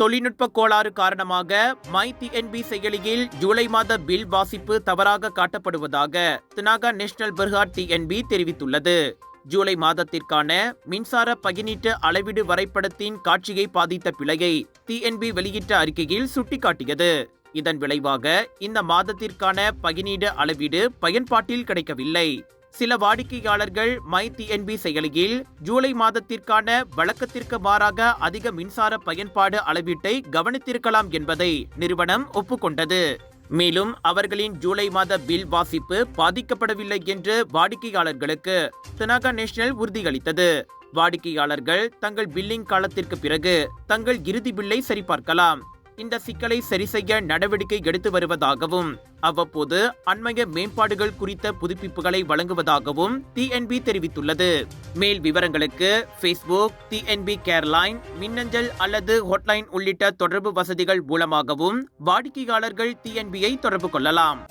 தொழில்நுட்ப கோளாறு காரணமாக மை டிஎன்பி செயலியில் ஜூலை மாத பில் வாசிப்பு தவறாக காட்டப்படுவதாக தெனாகா நேஷனல் பெர்ஹாட் டிஎன்பி தெரிவித்துள்ளது. ஜூலை மாதத்திற்கான மின்சார பகிர்னீட்டு அளவீடு வரைபடத்தின் காட்சியை பாதித்த பிழையை டிஎன்பி வெளியிட்ட அறிக்கையில் சுட்டிக்காட்டியது. இதன் விளைவாக இந்த மாதத்திற்கான பகிர்னீடு அளவீடு பயன்பாட்டில் கிடைக்கவில்லை. சில வாடிக்கையாளர்கள் மை டிஎன்பி செயலியில் ஜூலை மாதத்திற்கான வழக்கத்திற்கு மாறாக அதிக மின்சார பயன்பாடு அளவீட்டை கவனித்திருக்கலாம் என்பதை நிறுவனம் ஒப்புக்கொண்டது. மேலும் அவர்களின் ஜூலை மாத பில் வாசிப்பு பாதிக்கப்படவில்லை என்று வாடிக்கையாளர்களுக்கு தெனாகா நேஷனல் உறுதியளித்தது. வாடிக்கையாளர்கள் தங்கள் பில்லிங் காலத்திற்கு பிறகு தங்கள் இறுதி பில்லை சரிபார்க்கலாம். இந்த சிக்கலை சரி செய்ய நடவடிக்கை எடுத்து வருவதாகவும் அவ்வப்போது அண்மைய மேம்பாடுகள் குறித்த புதுப்பிப்புகளை வழங்குவதாகவும் டிஎன்பி தெரிவித்துள்ளது. மேல் விவரங்களுக்கு ஃபேஸ்புக், டிஎன்பி கேர்லைன், மின்னஞ்சல் அல்லது ஹாட்லைன் உள்ளிட்ட தொடர்பு வசதிகள் மூலமாகவும் வாடிக்கையாளர்கள் டிஎன்பியை தொடர்பு கொள்ளலாம்.